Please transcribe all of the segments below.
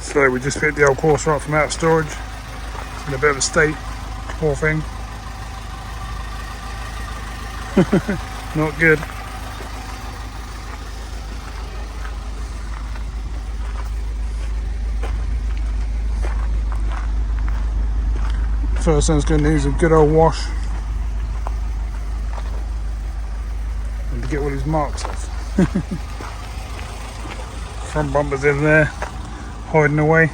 So we just picked the old Corsa up from out of storage. It's in a bit of a state, poor thing. Not good. First thing's going to need a good old wash and to get all these marks off. Front bumper's in there, hiding away.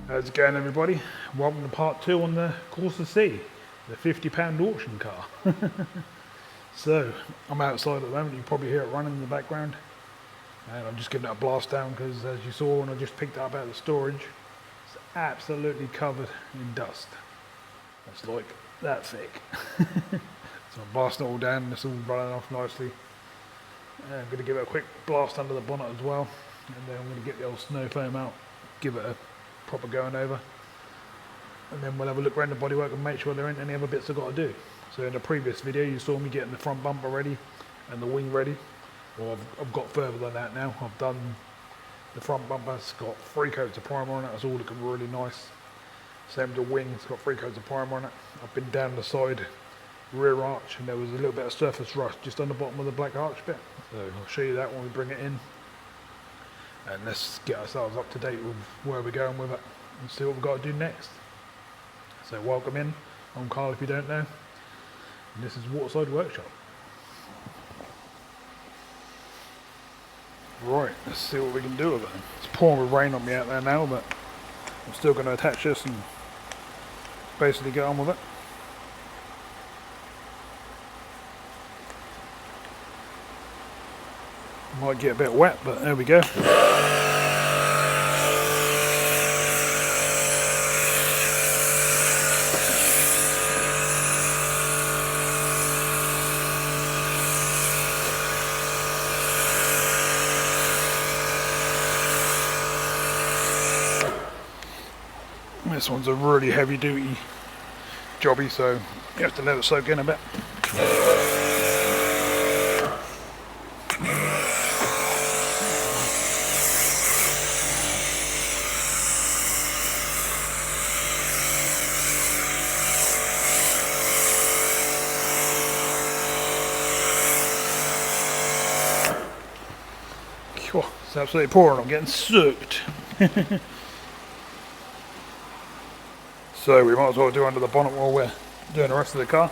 How's it going, everybody? Welcome to part 2 on the Corsa C, the £50 auction car. So, I'm outside at the moment, you can probably hear it running in the background. And I'm just giving it a blast down because, as you saw when I just picked it up out of the storage, it's absolutely covered in dust. It's like that thick. So I'm blasting it all down and it's all running off nicely. And I'm going to give it a quick blast under the bonnet as well. And then I'm going to get the old snow foam out, give it a proper going over, and then we'll have a look around the bodywork and make sure there ain't any other bits I've got to do. So in the previous video you saw me getting the front bumper ready and the wing ready. Well, I've got further than that now. I've done the front bumper, it's got 3 coats of primer on it, that's all looking really nice. Same with the wing, it's got 3 coats of primer on it. I've been down the side rear arch and there was a little bit of surface rust just on the bottom of the black arch bit. So I'll show you that when we bring it in. And let's get ourselves up to date with where we're going with it and see what we've got to do next. So welcome in, I'm Carl if you don't know, and this is Waterside Workshop. Right, let's see what we can do with it. It's pouring with rain on me out there now, but I'm still going to attach this and basically get on with it. Might get a bit wet, but there we go. This one's a really heavy duty jobby, so you have to let it soak in a bit. It's absolutely pouring, I'm getting soaked. So we might as well do under the bonnet while we're doing the rest of the car.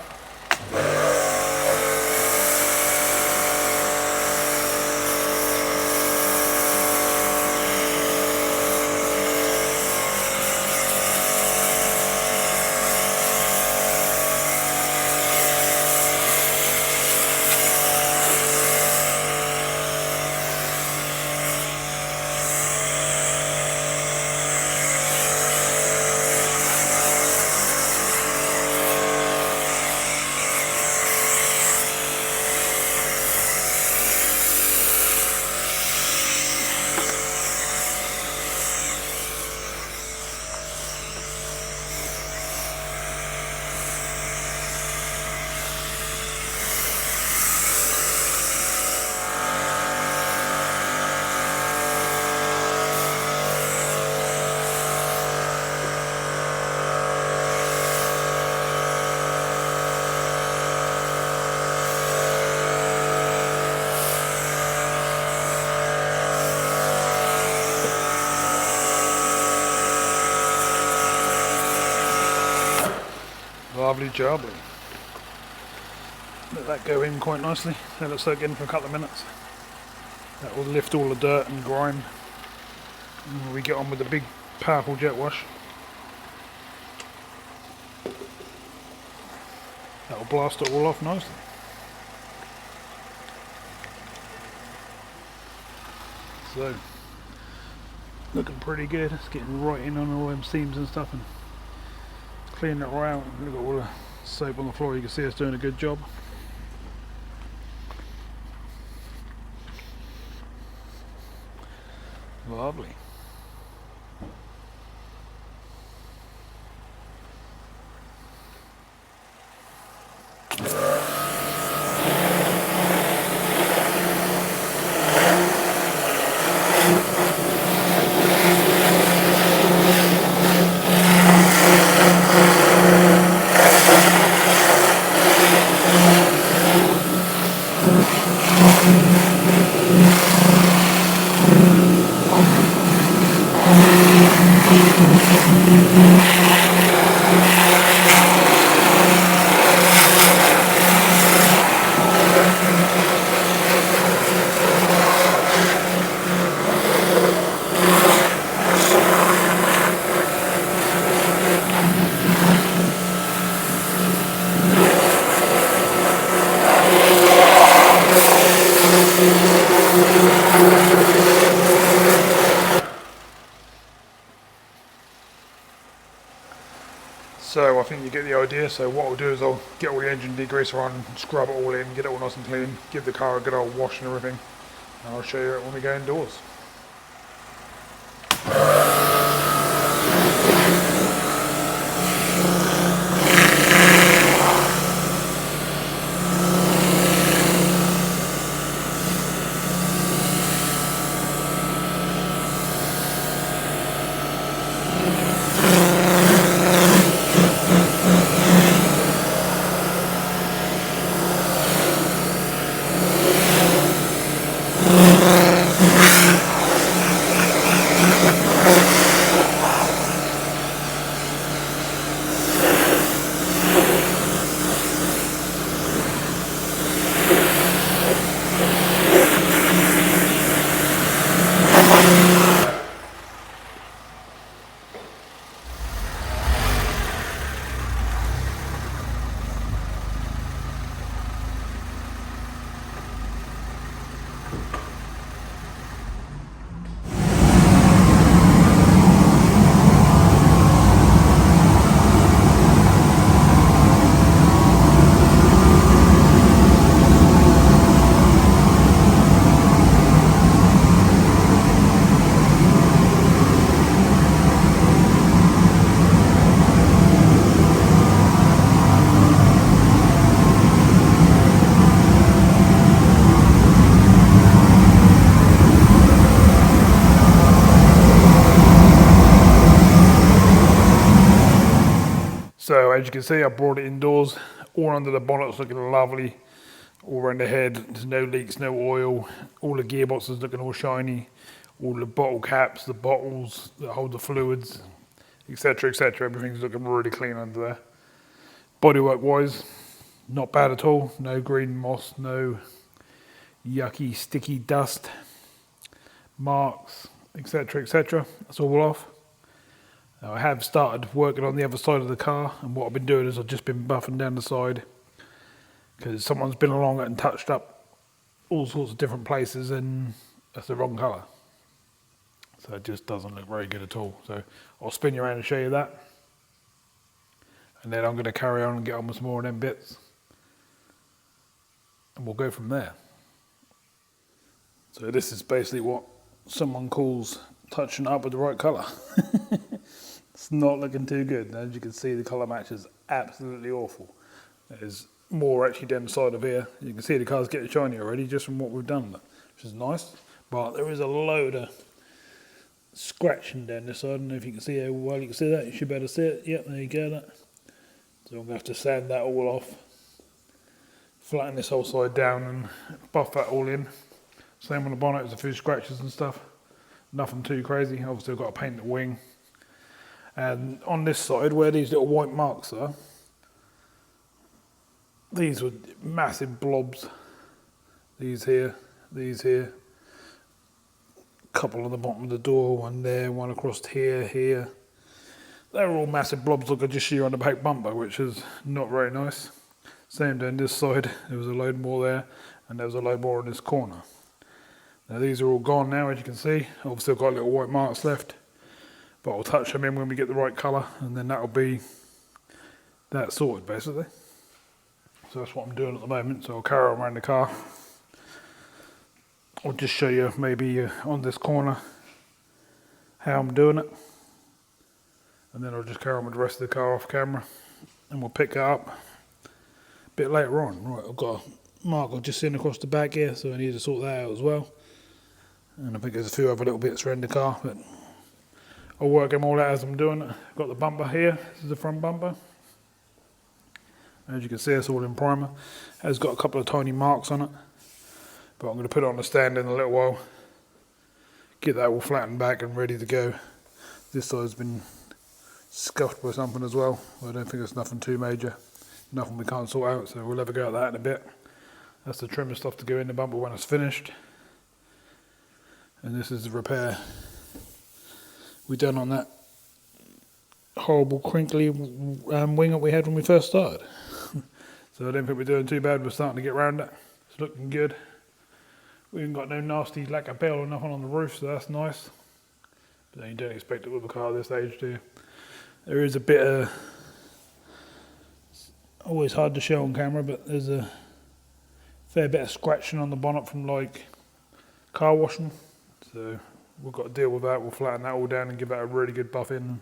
Lovely job. Let that go in quite nicely. Let it soak in for a couple of minutes. That will lift all the dirt and grime. And we get on with the big powerful jet wash. That will blast it all off nicely. So, looking pretty good. It's getting right in on all them seams and stuff and cleaning it right out. We've got all the soap on the floor. You can see it's doing a good job. Lovely. So I think you get the idea. So what I'll do is I'll get all the engine degreaser on, scrub it all in, get it all nice and clean, give the car a good old wash and everything, and I'll show you it when we go indoors. So as you can see, I brought it indoors, all under the bonnet, looking lovely, all around the head. There's no leaks, no oil. All the gearboxes looking all shiny. All the bottle caps, the bottles that hold the fluids, etc., etc. Everything's looking really clean under there. Bodywork wise, not bad at all. No green moss, no yucky sticky dust, marks, etc., etc. That's all off. I have started working on the other side of the car, and what I've been doing is I've just been buffing down the side because someone's been along and touched up all sorts of different places and that's the wrong colour. So it just doesn't look very good at all. So I'll spin you around and show you that. And then I'm going to carry on and get on with some more of them bits. And we'll go from there. So this is basically what someone calls touching up with the right colour. It's not looking too good. As you can see, the colour match is absolutely awful. There's more actually down the side of here. You can see the car's getting shiny already just from what we've done, which is nice. But there is a load of scratching down this side. I don't know if you can see how well you can see that. You should be able to see it. Yep, there you go. That. So I'm going to have to sand that all off, flatten this whole side down and buff that all in. Same on the bonnet, there's a few scratches and stuff. Nothing too crazy. Obviously I've got to paint the wing. And on this side, where these little white marks are, these were massive blobs. These here, couple on the bottom of the door, one there, one across here. They're all massive blobs like I just shear on the back bumper, which is not very nice. Same down this side, there was a load more there, and there was a load more in this corner. Now these are all gone now, as you can see. Obviously I've got little white marks left, but I'll touch them in when we get the right colour, and then that'll be that sorted basically. So that's what I'm doing at the moment, so I'll carry on around the car. I'll just show you maybe on this corner how I'm doing it, and then I'll just carry on with the rest of the car off camera, and we'll pick it up a bit later on. Right, I've got a mark I've just seen across the back here, so I need to sort that out as well. And I think there's a few other little bits around the car, but I'll work them all out as I'm doing it. I've got the bumper here, this is the front bumper. As you can see, it's all in primer. It has got a couple of tiny marks on it, but I'm going to put it on the stand in a little while, get that all flattened back and ready to go. This side's been scuffed by something as well. I don't think it's nothing too major, nothing we can't sort out, so we'll have a go at that in a bit. That's the trimmer stuff to go in the bumper when it's finished. And this is the repair we done on that horrible crinkly wing that we had when we first started. So I don't think we're doing too bad. We're starting to get around it. It's looking good. We haven't got no nasty lack of bell or nothing on the roof, so that's nice. But then you don't expect it with a car this age, do you? There is a bit of, always hard to show on camera, but there's a fair bit of scratching on the bonnet from like car washing. So we've got to deal with that. We'll flatten that all down and give that a really good buff in and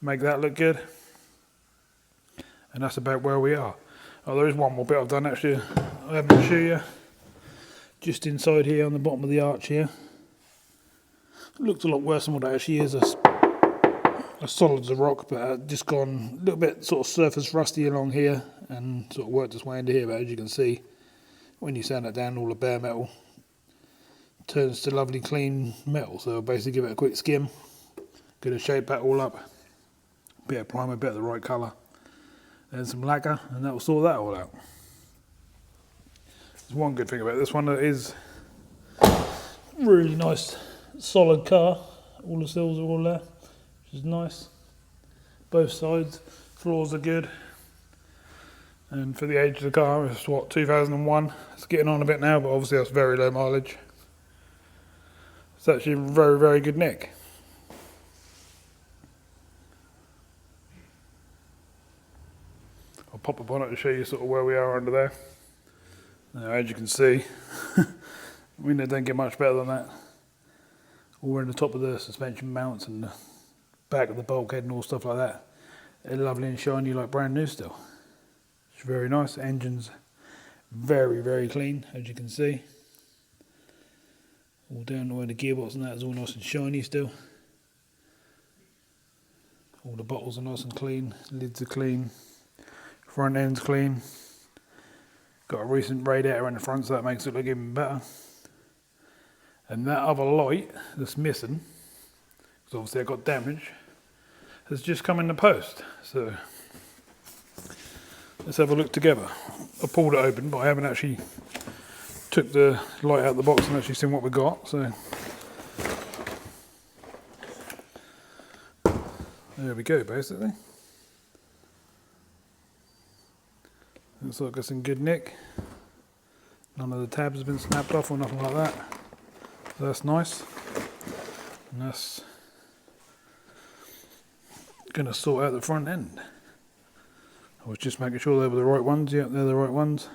make that look good. And that's about where we are. Oh, there is one more bit I've done actually. I haven't shown you. Just inside here on the bottom of the arch here. It looked a lot worse than what it actually is. As solid as a rock, but just gone a little bit sort of surface rusty along here and sort of worked its way into here. But as you can see, when you sand it down, all the bare metal turns to lovely clean metal. So I'll basically give it a quick skim, gonna shape that all up, bit of primer, bit of the right colour, and some lacquer, and that will sort that all out. There's one good thing about this one, that it is really nice solid car. All the sills are all there, which is nice. Both sides, floors are good, and for the age of the car, it's what, 2001. It's getting on a bit now, but obviously that's very low mileage. It's actually a very, very good nick. I'll pop up on it to show you sort of where we are under there. Now, as you can see, I mean, they don't get much better than that. All in the top of the suspension mounts and the back of the bulkhead and all stuff like that. They're lovely and shiny like brand new still. It's very nice. Engine's very, very clean, as you can see. All down the way the gearbox and that is all nice and shiny still. All the bottles are nice and clean, lids are clean, front end's clean. Got a recent radiator in the front, so that makes it look even better. And that other light that's missing, because obviously it got damaged, has just come in the post. So let's have a look together. I pulled it open, but I haven't actually took the light out of the box and actually seen what we got. So there we go, basically. Looks like it's in good nick. None of the tabs have been snapped off or nothing like that. So that's nice. And that's going to sort out the front end. I was just making sure they were the right ones. Yep, they're the right ones.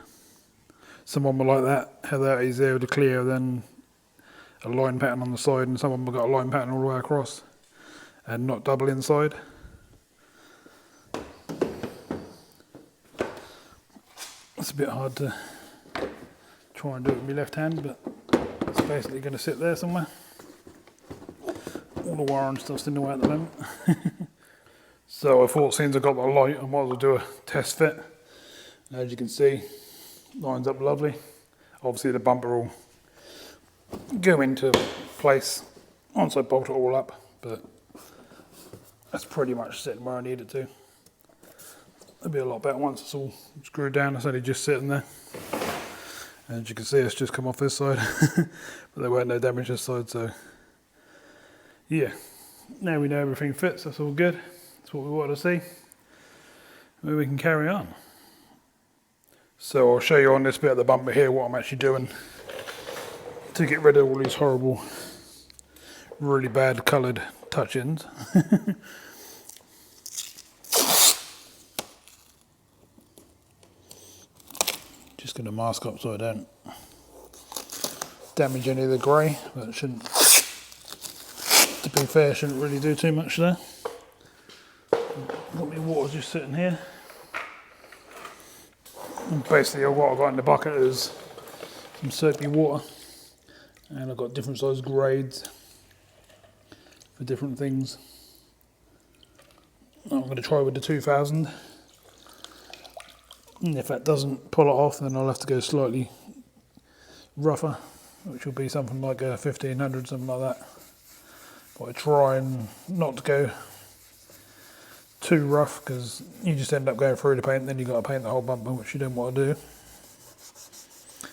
Some of them are like that, how that is there to clear, then a line pattern on the side, and some of them have got a line pattern all the way across and not double inside. It's a bit hard to try and do it with my left hand, but it's basically going to sit there somewhere. All the wire and stuff's in the way at the moment. So I thought, since I got the light, I might as well do a test fit. And as you can see, lines up lovely. Obviously the bumper will go into place once I bolt it all up, but that's pretty much sitting where I need it to. It'll be a lot better once it's all screwed down. It's only just sitting there. As you can see, it's just come off this side, but there weren't no damage this side, so Yeah, now we know everything fits, that's all good. That's what we wanted to see. Maybe we can carry on. So I'll show you on this bit of the bumper here what I'm actually doing to get rid of all these horrible, really bad coloured touch-ins. Just going to mask up so I don't damage any of the grey, but it shouldn't, to be fair, shouldn't really do too much there. Got my water just sitting here. And basically what I've got in the bucket is some soapy water, and I've got different size grades for different things. I'm going to try with the 2000, and if that doesn't pull it off, then I'll have to go slightly rougher, which will be something like a 1500, something like that. But I try and not to go too rough, because you just end up going through the paint, and then you've got to paint the whole bumper, which you don't want to do,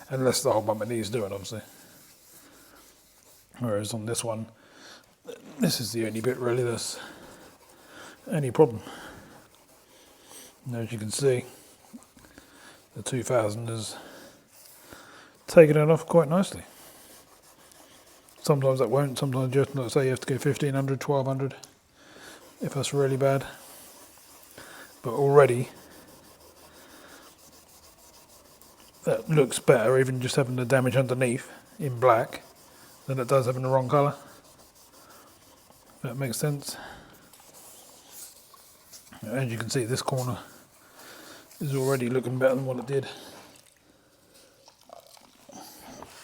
unless the whole bumper needs doing, obviously. Whereas on this one, this is the only bit really that's any problem. And as you can see, the 2000 has taken it off quite nicely. Sometimes that won't, sometimes just, like I say, you have to go 1500, 1200 if that's really bad. But already that looks better, even just having the damage underneath in black, than it does having the wrong colour. If that makes sense. As you can see, this corner is already looking better than what it did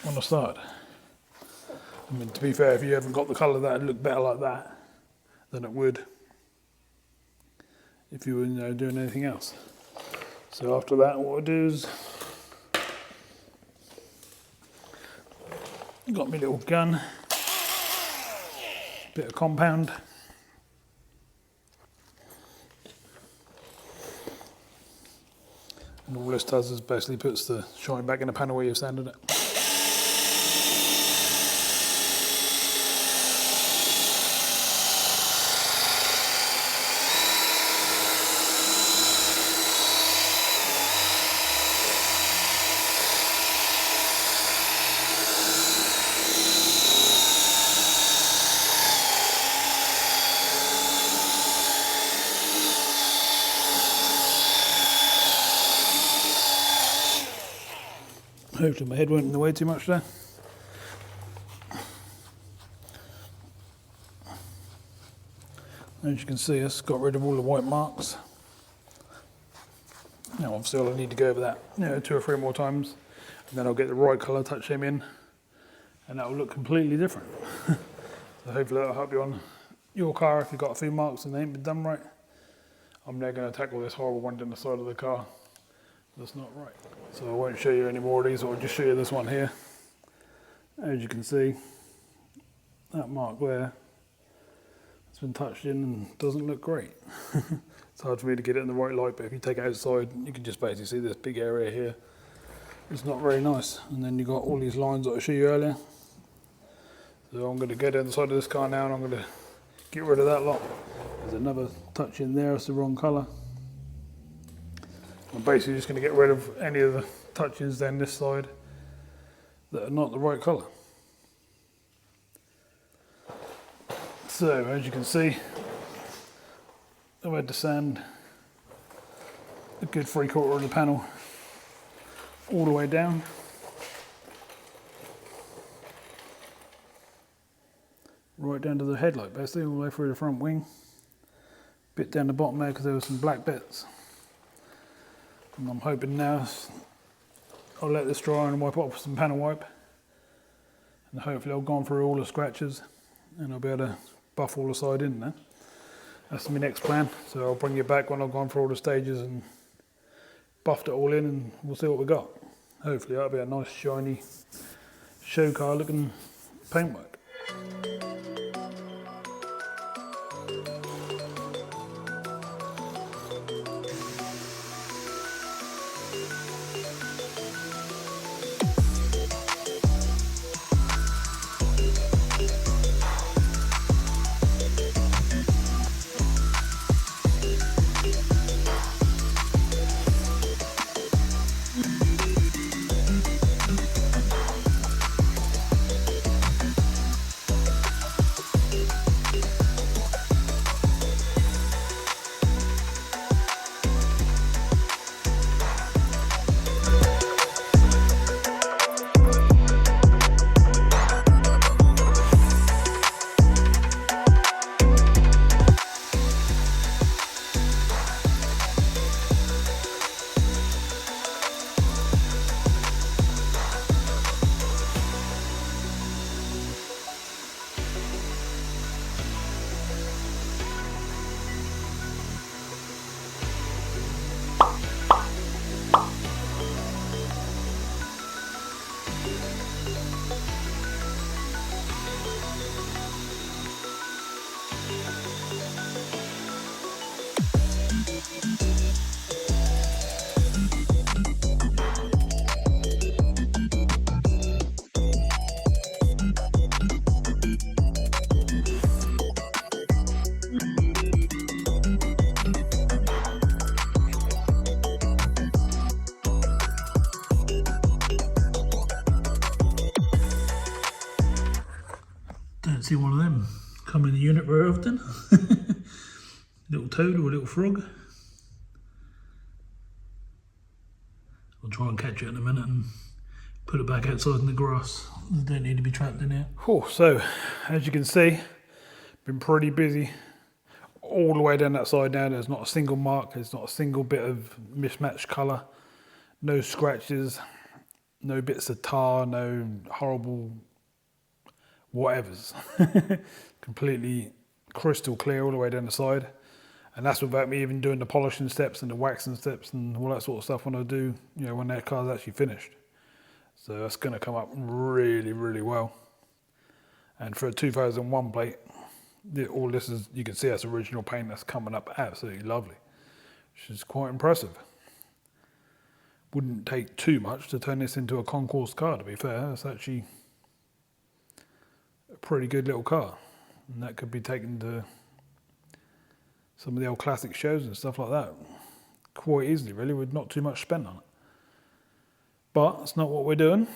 when I started. I mean, to be fair, if you haven't got the colour, that would look better like that than it would if you were doing anything else. So after that, what I do is, got my little gun, bit of compound, and all this does is basically puts the shine back in the panel where you've sanded it. Hopefully my head went in the way too much there. As you can see, it's got rid of all the white marks. Now obviously I'll need to go over that 2 or 3 more times, and then I'll get the right colour, touch them in, and that will look completely different. So hopefully that'll help you on your car if you've got a few marks and they ain't been done right. I'm now going to tackle this horrible one down the side of the car. That's not right. So I won't show you any more of these, I'll just show you this one here. As you can see, that mark there, it's been touched in and doesn't look great. It's hard for me to get it in the right light, but if you take it outside, you can just basically see this big area here. It's not very nice. And then you've got all these lines that I showed you earlier. So I'm going to go down the side of this car now, and I'm going to get rid of that lot. There's another touch in there, it's the wrong colour. I'm basically just going to get rid of any of the touch-ins down this side that are not the right colour. So as you can see, I've had to sand a good 3/4 of the panel all the way down. Right down to the headlight, basically all the way through the front wing. Bit down the bottom there because there were some black bits. And I'm hoping now I'll let this dry and wipe it off with some panel wipe, and hopefully I've gone through all the scratches and I'll be able to buff all the side in there. That's my next plan, so I'll bring you back when I've gone through all the stages and buffed it all in, and we'll see what we got. Hopefully that'll be a nice shiny show car looking paintwork. Don't see one of them come in the unit very often. Little toad or a little frog. I'll try and catch it in a minute and put it back outside in the grass. They don't need to be trapped in here. Oh, so as you can see, been pretty busy all the way down that side now. There's not a single mark, there's not a single bit of mismatched colour, no scratches, no bits of tar, no horrible whatevers. Completely crystal clear all the way down the side. And that's without me even doing the polishing steps and the waxing steps and all that sort of stuff when I do, you know, when that car's actually finished. So that's going to come up really, really well. And for a 2001 plate, all this is, you can see that's original paint that's coming up absolutely lovely, which is quite impressive. Wouldn't take too much to turn this into a concours car, to be fair. It's actually a pretty good little car. And that could be taken to some of the old classic shows and stuff like that quite easily, really, with not too much spent on it. But that's not what we're doing.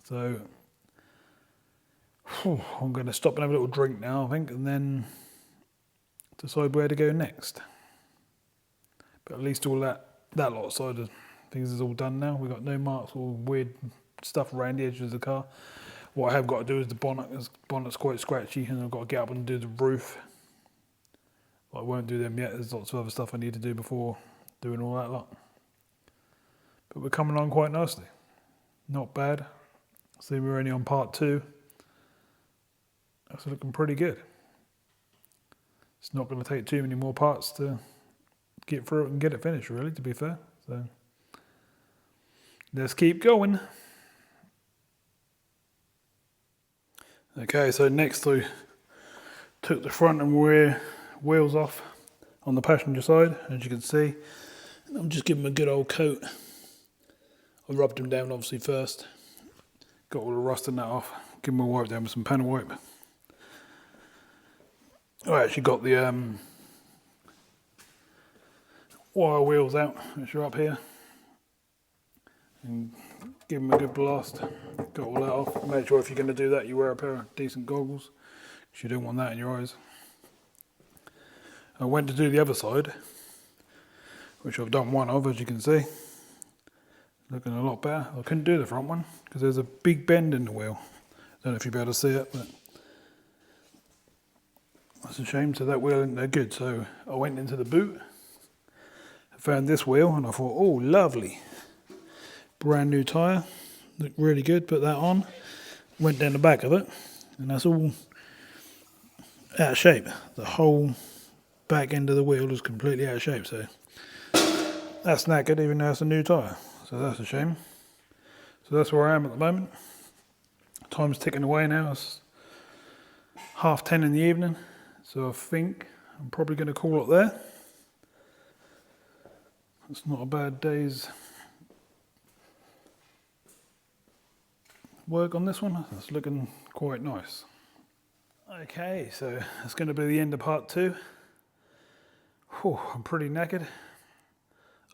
So I'm going to stop and have a little drink now, I think, and then decide where to go next. But at least all that lot side of things is all done now. We've got no marks or weird stuff around the edges of the car. What I have got to do is the bonnet. The bonnet's quite scratchy, and I've got to get up and do the roof. But I won't do them yet. There's lots of other stuff I need to do before doing all that lot. But we're coming along quite nicely. Not bad. See, we're only on part 2. That's looking pretty good. It's not going to take too many more parts to get through it and get it finished, really, to be fair. So let's keep going. Okay, so next I took the front and rear wheels off on the passenger side, as you can see. I'm just giving them a good old coat. I rubbed them down obviously first. Got all the rust and that off. Give them a wipe down with some panel wipe. I actually got the wire wheels out, which are up here. And give them a good blast. Got all that off. Make sure if you're going to do that you wear a pair of decent goggles, because you don't want that in your eyes. I went to do the other side, which I've done one of, as you can see. Looking a lot better. I couldn't do the front one because there's a big bend in the wheel. Don't know if you'll be able to see it, but that's a shame. So that wheel isn't that good. So I went into the boot, found this wheel, and I thought, oh, lovely. Brand new tyre. Looked really good. Put that on. Went down the back of it, and that's all out of shape. The whole back end of the wheel is completely out of shape. So that's knackered, even though it's a new tyre. So that's a shame. So that's where I am at the moment. Time's ticking away now. It's 10:30 in the evening. So I think I'm probably going to call it there. It's not a bad day's work on this one. It's looking quite nice. Okay, so that's going to be the end of part 2. Whew, I'm pretty knackered.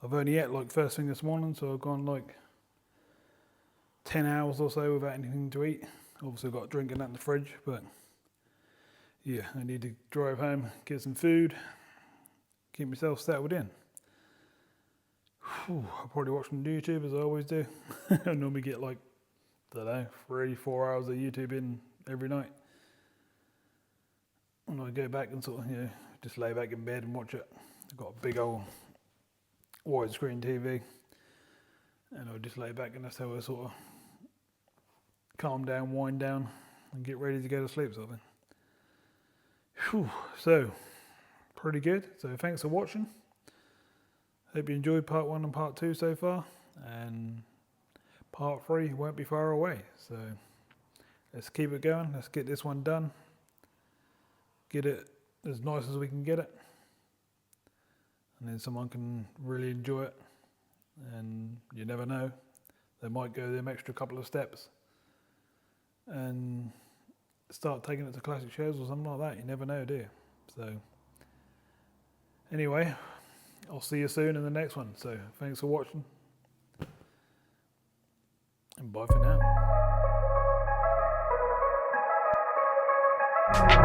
I've only ate like first thing this morning, so I've gone like 10 hours or so without anything to eat. Obviously I've got a drink and that in the fridge, but yeah, I need to drive home, get some food, keep myself settled in. Whew, I'll probably watch some YouTube as I always do. I normally get like, I don't know, 3-4 hours of YouTube in every night. And I go back and sort of, you know, just lay back in bed and watch it. I've got a big old widescreen TV, and I'll just lay back, and that's how I sort of calm down, wind down, and get ready to go to sleep, sort of thing. Whew, so pretty good. So thanks for watching. Hope you enjoyed part 1 and part 2 so far, and part 3 won't be far away. So let's keep it going. Let's get this one done. Get it as nice as we can get it, and then someone can really enjoy it. And you never know, they might go them extra couple of steps and start taking it to classic shows or something like that. You never know, do you? So anyway, I'll see you soon in the next one. So thanks for watching, and bye for now. you.